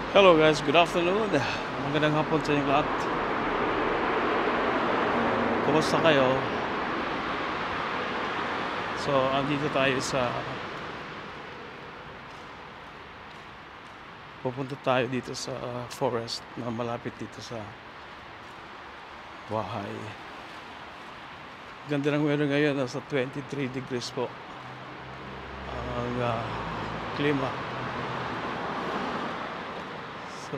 Hello guys, good afternoon. Magandang hapon sa inyong lahat. Kumusta kayo? So, andito tayo pupunta tayo dito sa forest na malapit dito sa bahay. Ganda ng weather ngayon, nasa 23 degrees po ang klima. So,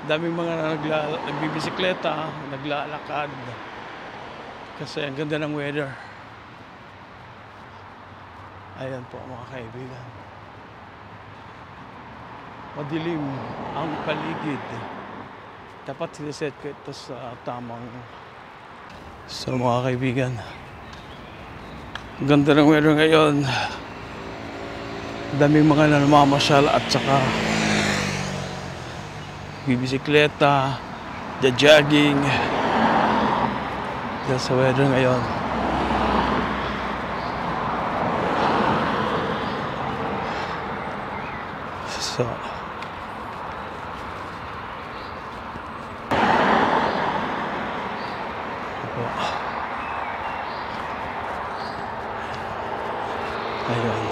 daming mga nagbibisikleta, naglalakad kasi ang ganda ng weather. Ayan po mga kaibigan, madilim ang paligid. Dapat siniset ko ito sa tamang. So mga kaibigan, ganda ng weather ngayon. Daming mga namamasyal at saka bibisikleta, jogging dahil sa weather ngayon. So ayun.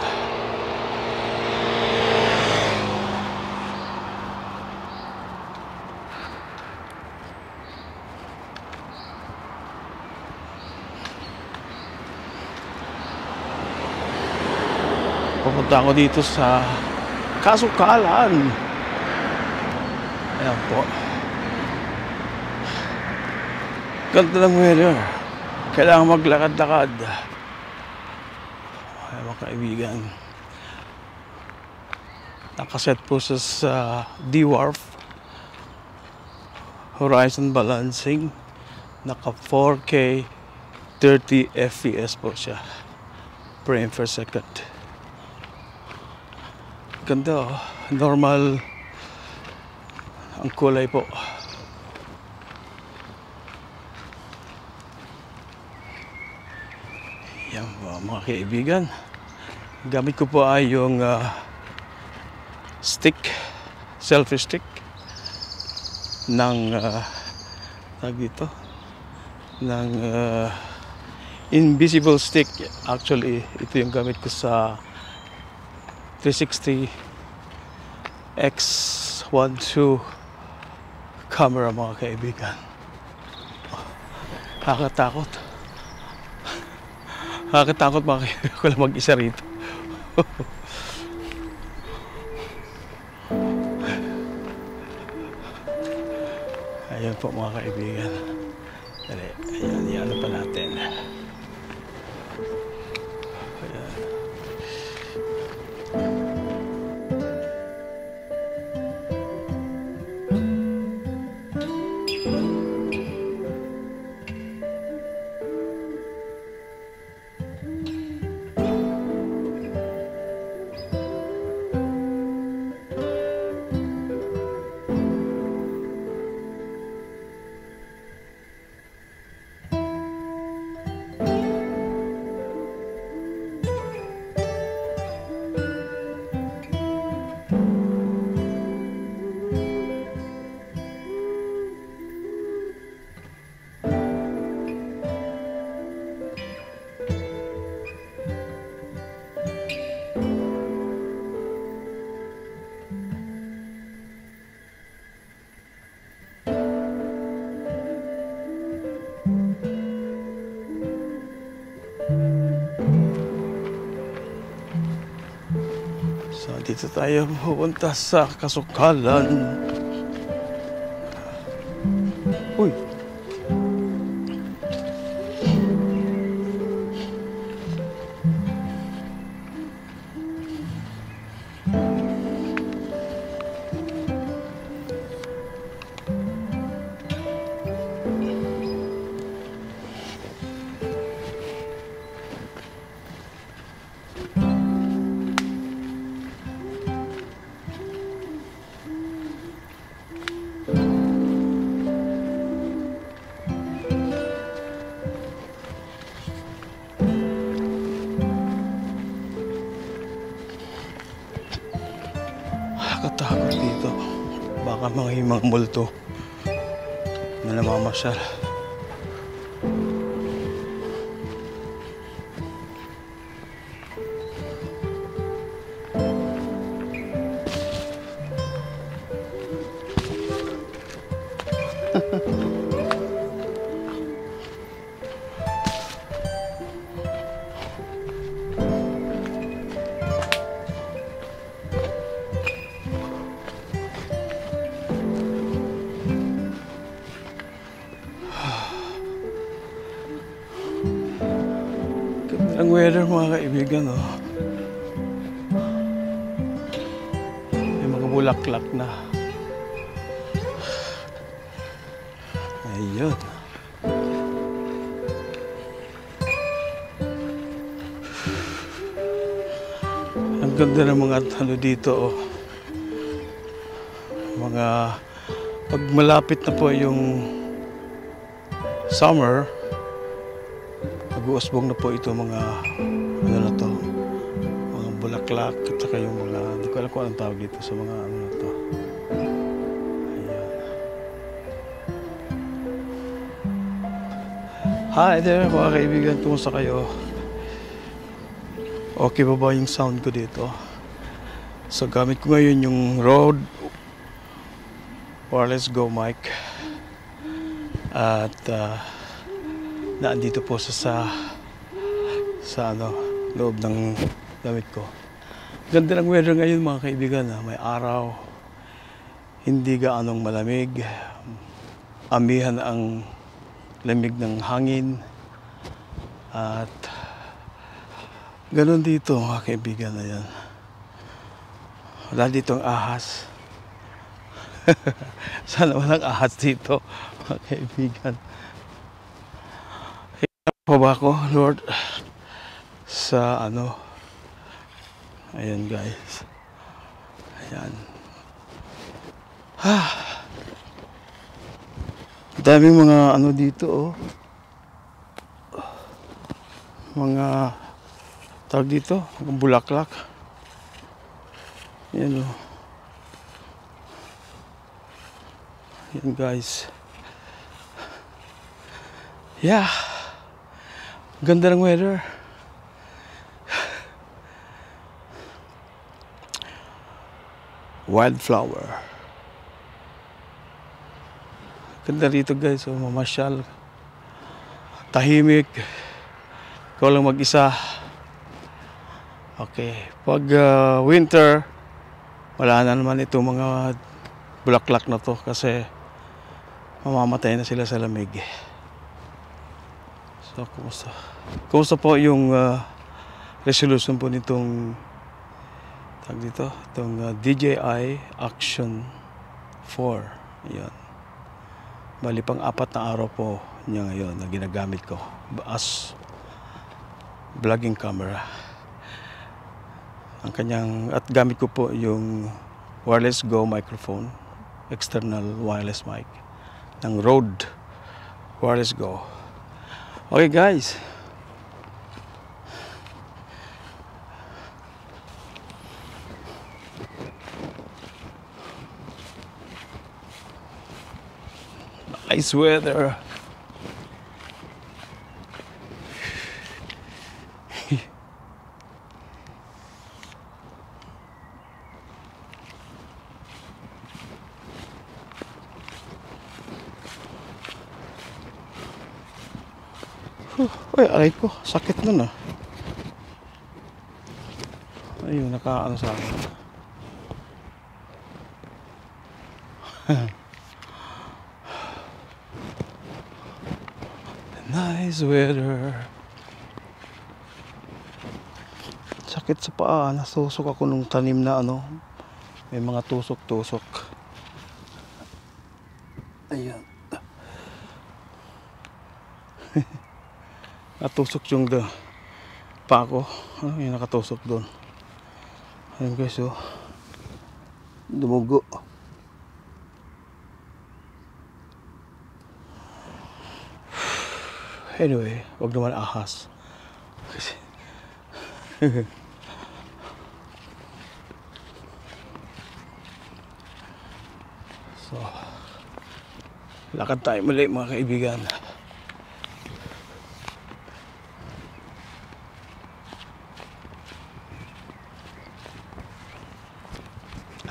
Pupunta ako dito sa Kasukalan. Ayan po. Ganda ng weather. Kailangan maglakad-lakad. Ay mga kaibigan, nakaset po sa D-Wharf Horizon Balancing. Naka 4K 30 FPS po siya frame per second. Ganda oh. Normal ang kulay po. Yan po mga kaibigan. Gamit ko po ay yung selfie stick ng ng invisible stick. Actually, ito yung gamit ko sa 360 X1.2 camera mga kaibigan. Nakakatakot. Nakakatakot mga kaibigan ko lang mag-isa rito. Ayan po mga kaibigan. Dali, ayan, yan pa natin. Ayan. So, dito tayo pupunta sa Kasukalan. Uy! Nakakatakot dito. Baka mga himang multo na namamasyal. Ang weather mga kaibigan, oh. May mga bulaklak na. Ayun. Ang ganda ng mga ano dito, oh. Mga pag malapit na po yung summer, nag-uusbong na po ito mga ano na to, mga bulaklak at saka yung mga, hindi ko alam kung anong tawag dito sa mga ano na to. Ayan. Hi there mga kaibigan, kumusta kayo? Okay ba ba yung sound ko dito? So gamit ko ngayon yung Rode Wireless Go mic at naandito po sa ano, loob ng damit ko. Ganda ng weather ngayon mga kaibigan, may araw, hindi gaanong malamig, amihan ang lamig ng hangin, at ganun dito mga kaibigan. Ayan, wala ditong ahas. Sana walang ahas dito mga kaibigan. Pa ba ako, Lord, sa ano, ayan guys, ayan, daming mga ano dito, oh, mga tawag dito, mga bulaklak, ayan, oh, ayan guys, yeah. Ganda ng weather. Wildflower. Ganda rito guys, oh, mamasyal. Tahimik. Ikaw lang mag-isa. Okay. Pag winter, wala na naman itong mga bulaklak na to kasi mamamatay na sila sa lamig. So, kumusta po yung resolution po nitong tag dito, itong DJI Action 4. Ayan. Bali pang 4 na araw po niya ngayon na ginagamit ko as vlogging camera. Ang kanyang, at gamit ko po yung Wireless Go microphone, external wireless mic ng Rode Wireless Go. Okay guys, nice weather. Uy, aray ko, sakit nun ah. Ayun, nakaano sa akin. Nice weather. Sakit sa paa, nasusok ako nung tanim na ano, may mga tusok-tusok. Ayan. Natusok yung pa ko. Ano yung nakatusok doon? Ayun guys, oh. Dumugo. Anyway, wag naman ahas. Kasi So, lakad tayo muli mga kaibigan.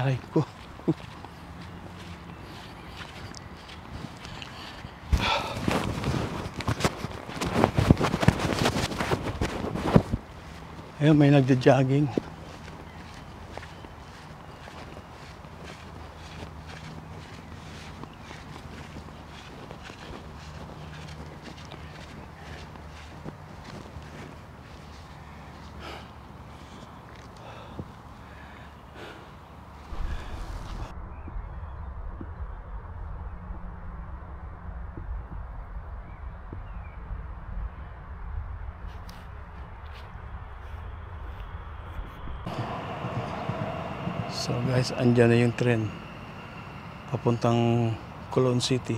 Aray ko. Ayun, may nagja-jogging. So guys, andyan na yung tren papuntang Quezon City.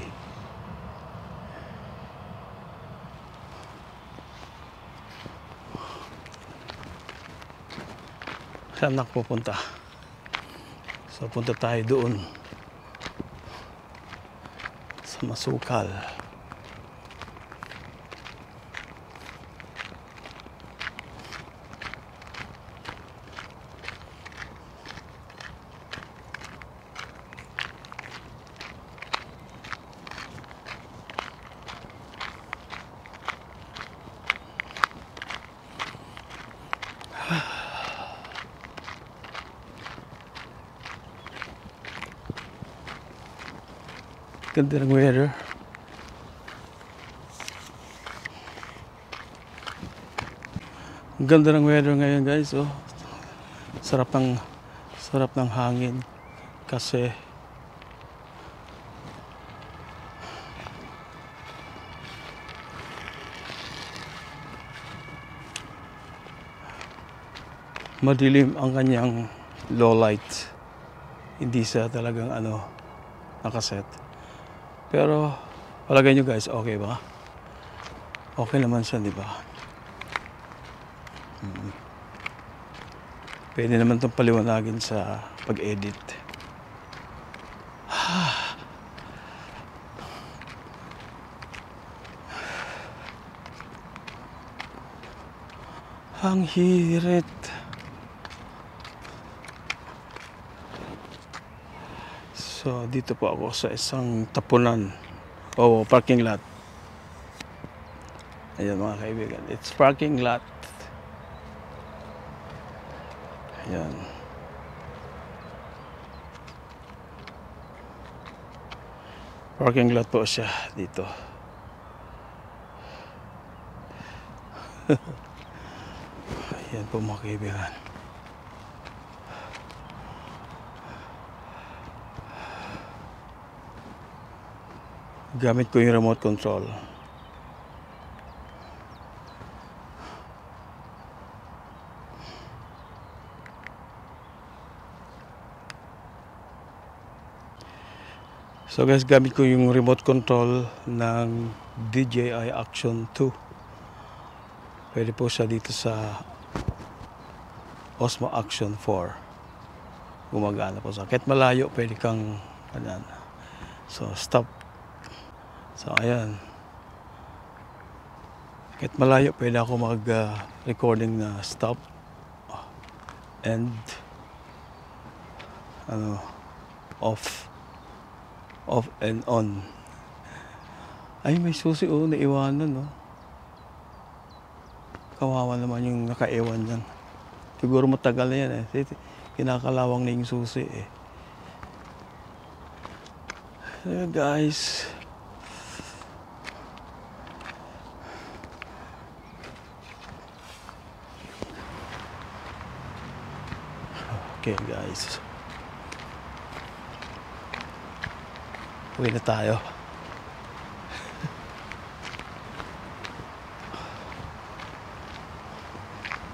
Saan pupunta? So punta tayo doon sa Masukal. Ganda ng weather. Ganda ng weather ngayon guys. Oh. Sarap ng hangin kasi madilim ang kanyang low light. Hindi siya talagang nakaset. Pero palagay nyo guys, okay ba? Okay naman siya, di ba? Pwede naman itong paliwanagin sa pag-edit. Ang hirit. So, dito po ako sa isang tapunan o parking lot. Ayan mga kaibigan, it's parking lot. Ayan. Parking lot po siya dito. Ayan po mga kaibigan. Gamit ko yung remote control. So guys, gamit ko yung remote control ng DJI Action 2. Pwede po siya dito sa Osmo Action 4. Gumagana po sa kahit malayo, pwede kang So stop. So ayan, kahit malayo pwede ako mag-recording na stop and off and on. Ay, may susi naiwanan kawawa naman yung nakaiwan dyan. Siguro matagal na yan kinakalawang na yung susi guys. Okay guys, uwi na tayo.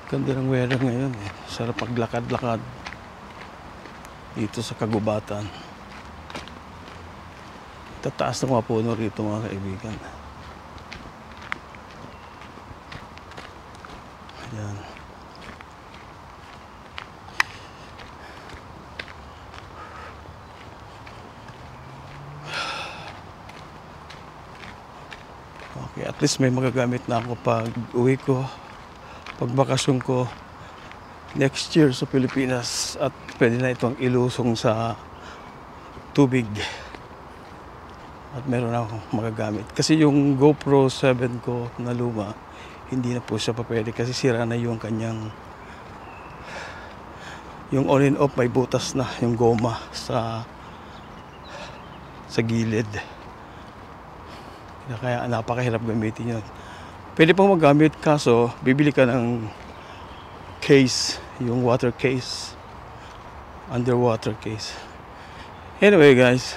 Ganda ng weather ngayon sarap paglakad-lakad dito sa kagubatan. Tataas ng mga puno rito mga kaibigan. Ayan. Kaya at least may magagamit na ako pag uwi ko, pag bakasyon ko next year sa Pilipinas, at pwede na itong ilusong sa tubig at meron na akong magagamit. Kasi yung GoPro 7 ko na luma, hindi na po siya pa pwede kasi sira na yung kanyang, yung on and off may butas na yung goma sa gilid. Kaya napakahirap gamitin yun. Pwede pang magamit kaso bibili ka ng case, yung water case, underwater case. Anyway guys,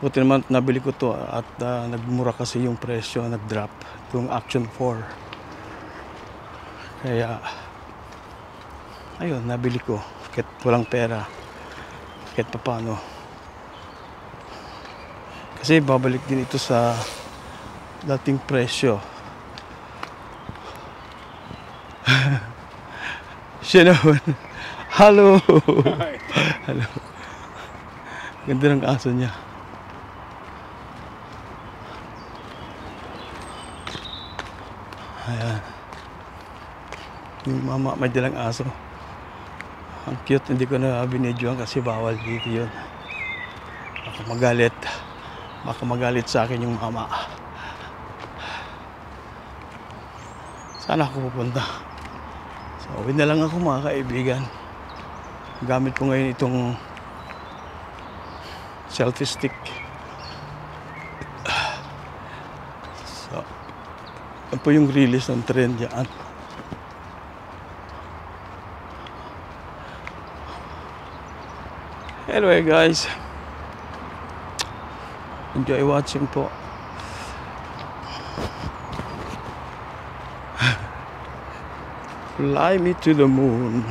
buti naman nabili ko to at nagmura kasi yung presyo, nag-drop yung Action 4. Kaya ayun, nabili ko kahit walang pera, kahit papano. Kasi babalik din ito sa dating presyo. Siya naman. Hello. Hello. Ganda ng aso niya. Ayan. Yung mama may dalang aso. Ang cute. Hindi ko na binidyoan kasi bawal dito yun. Baka magalit sa akin yung mama. Saan ako pupunta? So, uwi na lang ako mga kaibigan. Gamit ko ngayon itong selfie stick. So, yan po yung release ng tren dyan. Anyway guys, enjoy watching po. Fly me to the moon.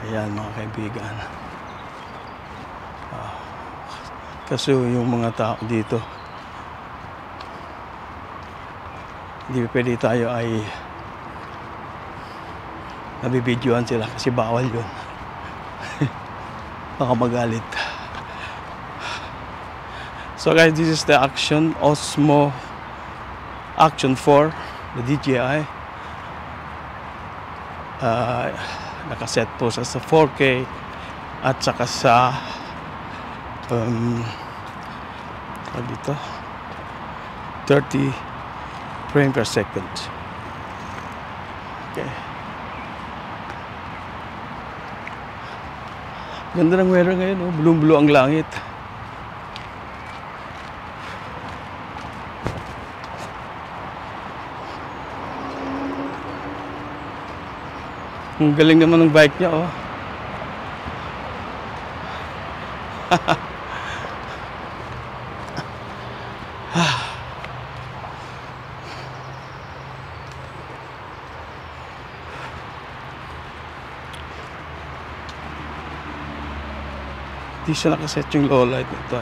Ayan mga kaibigan. Kasi yung mga tao dito, hindi pwede tayo ay nabibidyoan sila kasi bawal yun. Baka magalit. So guys, this is the Osmo Action 4, the DJI. Nakaset po sa 4K at saka sa dito 30 frame per second. Okay. Ganda ng weather ngayon, oh. Blue-blue ang langit. Ang galing naman ng bike niya, oh. Di siya nakaset yung low light nito.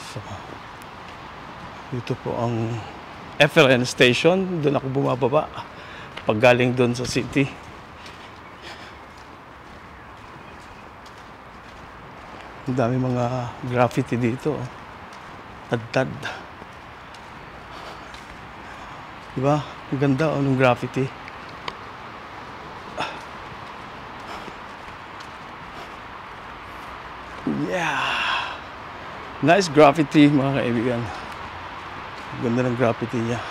So, dito po ang FLN station. Doon ako bumababa pag galing doon sa city. Ang dami mga graffiti dito. Tad-tad. Diba? Ang ganda ng graffiti. Yeah! Nice graffiti mga kaibigan. Ganda ng graffiti niya.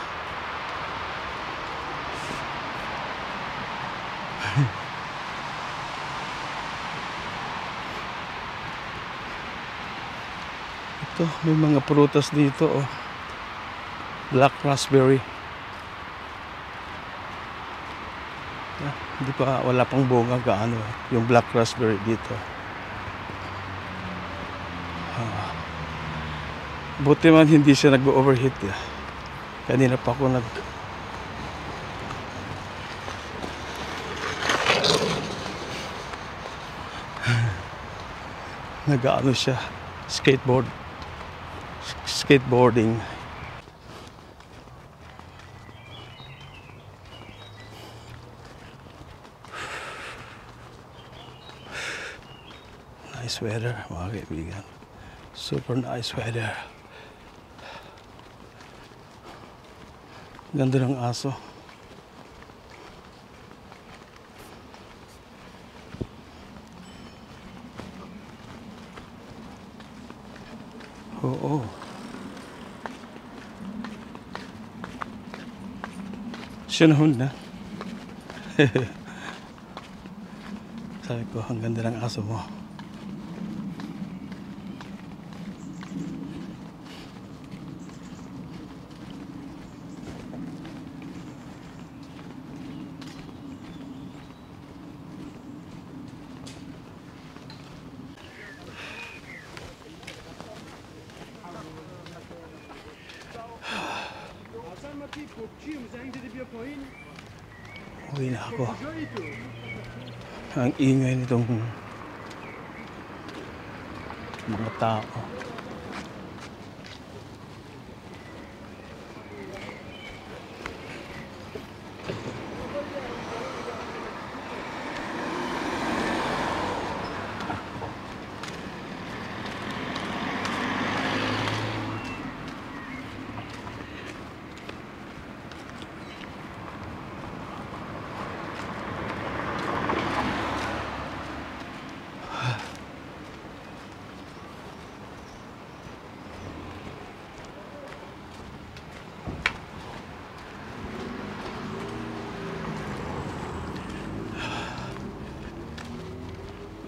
Ito, may mga prutas dito, oh. Black raspberry. Hindi pa, wala pang bunga gaano yung black raspberry dito. Buti man hindi siya nag-overheat. Kanina pa ako nag-ano siya, skateboarding. nice weather, mga kaibigan. Super nice weather. Ganda ng aso. Oo. Sinahon na. Sabi ko, ang ganda ng aso mo. Uwi na ako. Ang ingay nitong mga tao.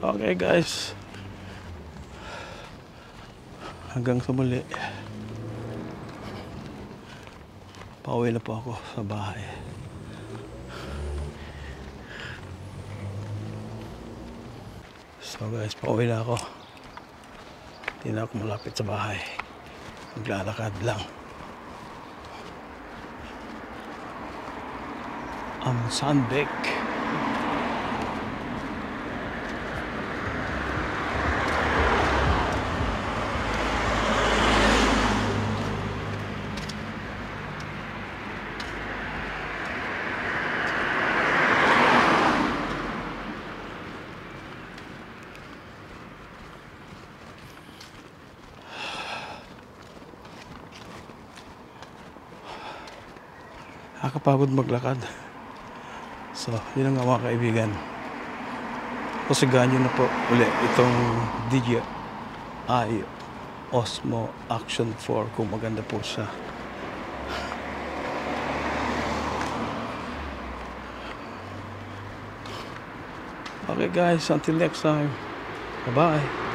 Okay guys, hanggang sa muli. Pauwi na po ako sa bahay. So guys, pauwi na ako. Hindi na ako malapit sa bahay. Maglalakad lang. I'm Sunbake. Nakakapagod maglakad. So, yun ang mga kaibigan. Pasigaan nyo na po ulit itong DJI Osmo Action 4 kung maganda po siya. Okay guys, until next time. Bye-bye.